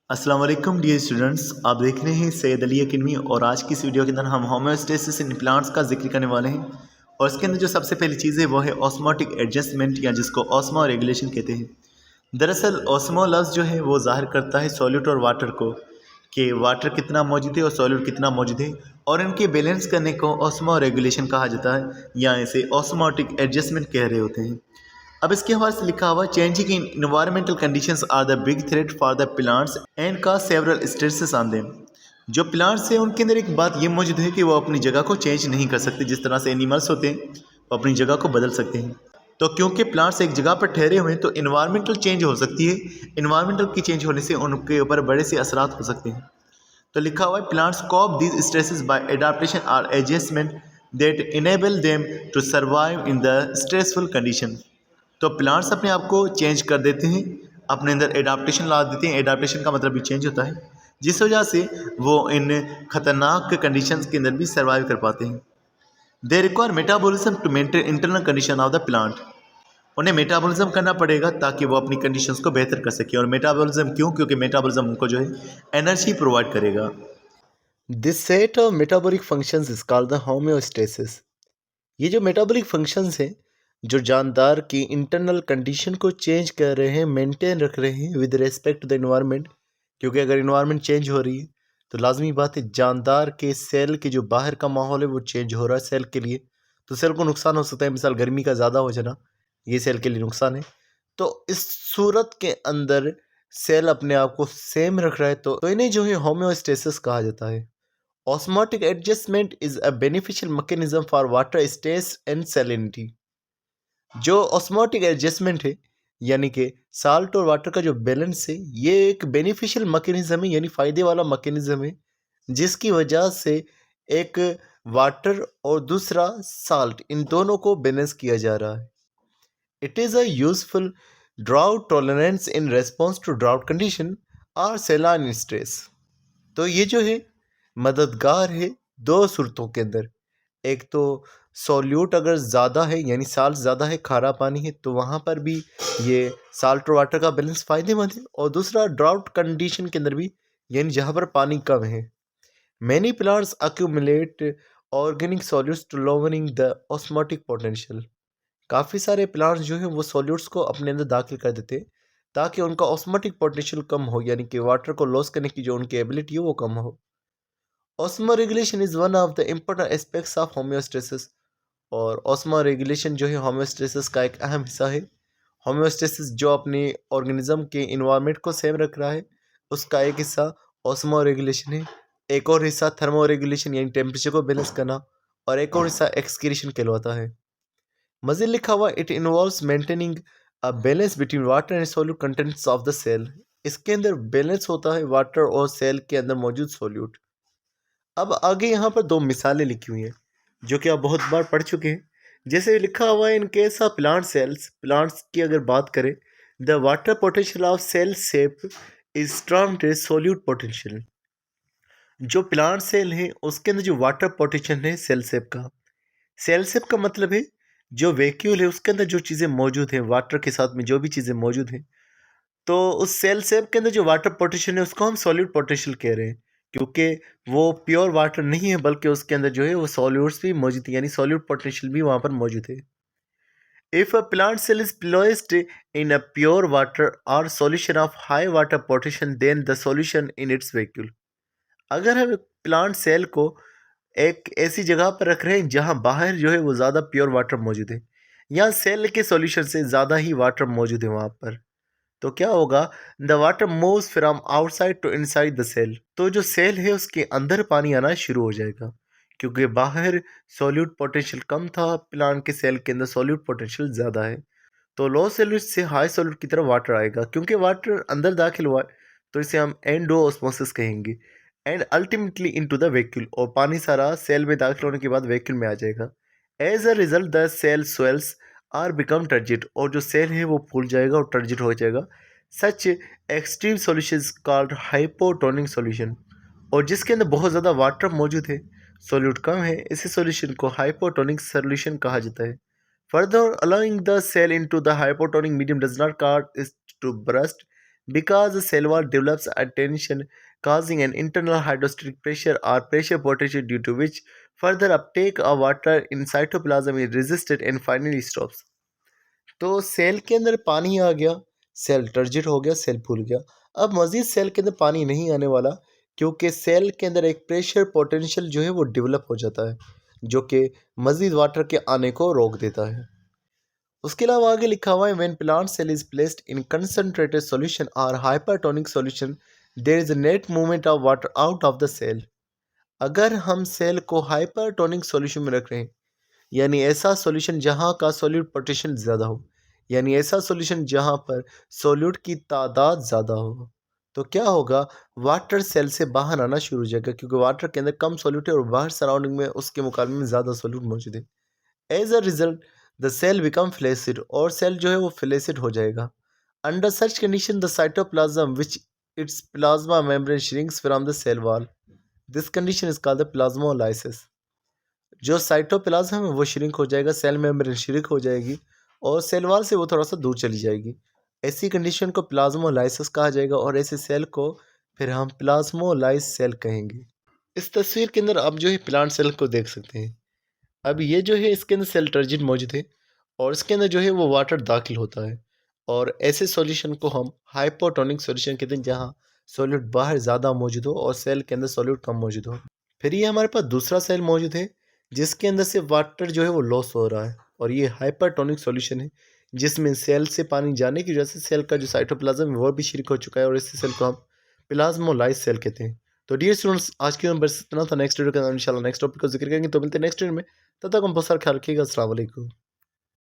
अस्सलाम वालेकुम dear students, आप देख रहे हैं सैयद अली अकेडमी। और आज की इस वीडियो के अंदर हम होम्योस्टेसिस इन प्लांट्स का जिक्र करने वाले हैं। और इसके अंदर जो सबसे पहली चीज़ है वो है ऑस्मोटिक एडजस्टमेंट, या जिसको ऑस्मो रेगुलेशन कहते हैं। दरअसल ऑस्मो लफ्ज़ जो है वो ज़ाहिर करता है सॉल्यूट और वाटर को, कि वाटर कितना मौजूद है और सॉल्यूट कितना मौजूद है, और इनके बैलेंस करने को ऑस्मो रेगुलेशन कहा जाता है, या इसे ऑस्मोटिक एडजस्टमेंट कह रहे होते हैं। अब इसके हवाले से लिखा हुआ, changing in environmental conditions are the big threat for the plants and का सेवरल स्ट्रेसेस ऑन देम। जो प्लांट्स हैं उनके अंदर एक बात ये मौजूद है कि वो अपनी जगह को चेंज नहीं कर सकते। जिस तरह से एनिमल्स होते हैं वो अपनी जगह को बदल सकते हैं, तो क्योंकि प्लांट्स एक जगह पर ठहरे हुए हैं तो इन्वायरमेंटल चेंज हो सकती है। इन्वायरमेंटल की चेंज होने से उनके ऊपर बड़े से असरात हो सकते हैं। तो लिखा हुआ है, plants cope these stresses by adaptation और adjustment that enable them to survive in the stressful condition. तो प्लांट्स अपने आप को चेंज कर देते हैं, अपने अंदर एडाप्टेशन ला देते हैं। एडाप्टेशन का मतलब भी चेंज होता है, जिस वजह से वो इन खतरनाक कंडीशंस के अंदर भी सर्वाइव कर पाते हैं। They require metabolism to maintain internal condition of the plant. उन्हें मेटाबॉलिज्म करना पड़ेगा ताकि वो अपनी कंडीशंस को बेहतर कर सके। और मेटाबॉलिज्म क्यों? क्योंकि मेटाबॉलिज्म उनको जो है एनर्जी प्रोवाइड करेगा। This set of metabolic functions is called the homeostasis. ये जो मेटाबॉलिक फंक्शंस हैं, जो जानदार की इंटरनल कंडीशन को चेंज कर रहे हैं, मेंटेन रख रहे हैं with respect to the environment. क्योंकि अगर इन्वायरमेंट चेंज हो रही है तो लाजमी बात है जानदार के सेल के जो बाहर का माहौल है वो चेंज हो रहा है सेल के लिए, तो सेल को नुकसान हो सकता है। मिसाल गर्मी का ज़्यादा हो जाना, ये सेल के लिए नुकसान है। तो इस सूरत के अंदर सेल अपने आप को सेम रख रहा है, तो इन्हें जो है होम्योस्टेसिस कहा जाता है। Osmotic adjustment is a beneficial mechanism for water stasis and salinity। जो ऑस्मोटिक एडजस्टमेंट है, यानी कि साल्ट और वाटर का जो बैलेंस है, ये एक बेनिफिशियल मैकेनिज्म है, यानी फ़ायदे वाला मैकेनिज्म है, जिसकी वजह से एक वाटर और दूसरा साल्ट, इन दोनों को बैलेंस किया जा रहा है। It is a useful drought tolerance in response to drought condition और सेलाइन स्ट्रेस। तो ये जो है मददगार है दो सूरतों के अंदर। एक तो सॉल्यूट अगर ज़्यादा है, यानी साल्ट ज़्यादा है, खारा पानी है, तो वहाँ पर भी ये साल्ट और वाटर का बैलेंस फ़ायदेमंद है। और दूसरा ड्राउट कंडीशन के अंदर भी, यानी जहाँ पर पानी कम है। Many plants accumulate organic solutes to lowering the osmotic potential. काफ़ी सारे प्लांट्स जो हैं वो सॉल्यूट्स को अपने अंदर दाखिल कर देते हैं ताकि उनका ऑस्मोटिक पोटेंशियल कम हो, यानी कि वाटर को लॉस करने की जो उनकी एबिलिटी है वो कम हो। Osmo regulation is one of the important aspects of homeostasis. और ऑस्मो रेगुलेशन जो है होम्योस्टेसिस का एक अहम हिस्सा है। होम्योस्टेसिस जो अपने ऑर्गेनिज्म के इन्वायरमेंट को सेम रख रहा है, उसका एक हिस्सा ऑस्मो रेगुलेशन है। एक और हिस्सा थर्मो रेगुलेशन, यानी टेम्परेचर को बैलेंस करना। और एक और हिस्सा एक्सक्रीशन कहलाता है। मज़ीद लिखा हुआ, it involves maintaining a balance between water and solute contents of the cell. इसके अंदर बैलेंस होता है वाटर और सेल के अंदर मौजूद सॉल्यूट। अब आगे यहाँ पर दो मिसालें लिखी हुई हैं जो कि आप बहुत बार पढ़ चुके हैं। जैसे लिखा हुआ है, in case of plant cells, plants की अगर बात करें, the water potential of cell sap is termed as solute potential. जो प्लांट सेल है उसके अंदर जो वाटर पोटेंशियल है सेल सेप का, सेल सेप का मतलब है जो वैक्यूल है उसके अंदर जो चीज़ें मौजूद हैं, वाटर के साथ में जो भी चीज़ें मौजूद हैं, तो उस सेल सेप के अंदर जो वाटर पोटेंशियल है उसको हम सॉल्यूट पोटेंशियल कह रहे हैं। क्योंकि वो प्योर वाटर नहीं है, बल्कि उसके अंदर जो है वो सॉल्यूट्स भी मौजूद है, यानी सॉल्यूट पोटेंशियल भी वहाँ पर मौजूद है। If a plant cell is placed in a pure water और solution of high water potential then the solution in its vacuole. अगर हम प्लांट सेल को एक ऐसी जगह पर रख रहे हैं जहाँ बाहर जो है वो ज़्यादा प्योर वाटर मौजूद है, या सेल के सॉल्यूशन से ज़्यादा ही वाटर मौजूद है वहाँ पर, तो क्या होगा, the water moves from outside to inside the cell. तो जो सेल है उसके अंदर पानी आना शुरू हो जाएगा, क्योंकि बाहर सॉल्यूट पोटेंशियल कम था, प्लांट के सेल के अंदर सॉल्यूट पोटेंशियल ज़्यादा है। तो लो सॉल्यूट से हाई सॉल्यूट की तरफ वाटर आएगा। क्योंकि वाटर अंदर दाखिल हुआ है तो इसे हम एंडोऑस्मोसिस कहेंगे, and ultimately into the vacuole. और पानी सारा सेल में दाखिल होने के बाद वैक्यूल में आ जाएगा। As a result the cell swells or become turgid. और जो सेल है वो फूल जाएगा और टर्जिट हो जाएगा। सच extreme solution called hypotonic solution. और जिसके अंदर बहुत ज़्यादा वाटर मौजूद है, सॉल्यूट कम है, इसी सॉल्यूशन को हाइपोटोनिक सॉल्यूशन कहा जाता है। Further, allowing the cell into the hypotonic medium does not cause it to burst, because the cell wall develops a tension causing an internal hydrostatic pressure or pressure potential due to which further uptake of water in cytoplasm is resisted and finally stops. तो cell के अंदर पानी आ गया, cell turgid हो गया, cell फूल गया। अब मज़ीद सेल के अंदर पानी नहीं आने वाला क्योंकि सेल के अंदर एक प्रेशर पोटेंशियल जो है वो डेवलप हो जाता है, जो कि मज़ीद वाटर के आने को रोक देता है। उसके अलावा आगे लिखा हुआ है when plant cell is placed in concentrated solution और hypertonic solution there is a net movement of water out of the cell. अगर हम सेल को हाइपरटोनिक सॉल्यूशन में रख रहे हैं, यानी ऐसा सॉल्यूशन जहां का सॉल्यूट पोटेंशियल ज़्यादा हो, यानी ऐसा सॉल्यूशन जहां पर सॉल्यूट की तादाद ज़्यादा हो, तो क्या होगा, वाटर सेल से बाहर आना शुरू हो जाएगा क्योंकि वाटर के अंदर कम सॉल्यूट है और बाहर सराउंडिंग में उसके मुकाबले में ज़्यादा सॉल्यूट मौजूद है। As a result the cell become flaccid और सेल जो है वो फ्लेसिड हो जाएगा। Under such condition the cytoplasm which its plasma membrane shrinks from the cell wall. This condition is called the plasmolysis. जो साइटोप्लाज्म है वो श्रिंक हो जाएगा, सेल मेम्ब्रेन श्रिंक हो जाएगी और सेल वॉल से वो थोड़ा सा दूर चली जाएगी। ऐसी कंडीशन को प्लाज्मोलाइसिस कहा जाएगा और ऐसे सेल को फिर हम प्लाज्मोलाइज सेल कहेंगे। इस तस्वीर के अंदर आप जो है प्लांट सेल को देख सकते हैं। अब ये जो है इसके अंदर सेल टर्जिन मौजूद है और इसके अंदर जो है वो वाटर दाखिल होता है और ऐसे सॉल्यूशन को हम हाइपोटोनिक सॉल्यूशन कहते हैं जहाँ सॉल्यूट बाहर ज़्यादा मौजूद हो और सेल के अंदर सॉल्यूट कम मौजूद हो। फिर ये हमारे पास दूसरा सेल मौजूद है जिसके अंदर से वाटर जो है वो लॉस हो रहा है और ये हाइपरटोनिक सॉल्यूशन है जिसमें सेल से पानी जाने की वजह से सेल का जो साइटोप्लाज्म है वो भी श्रिंक हो चुका है और इस सेल को हम प्लाज्मोलाइज सेल कहते हैं। तो डियर स्टूडेंट्स, आज की बस इतना था। नेक्स्ट वीडियो के अंदर इंशाल्लाह नेक्स्ट टॉपिक को जिक्र करेंगे, तो मिलते हैं नेक्स्ट वीडियो में। तब तक हम बहुत सारा ख्याल रखिएगा। अस्सलाम वालेकुम।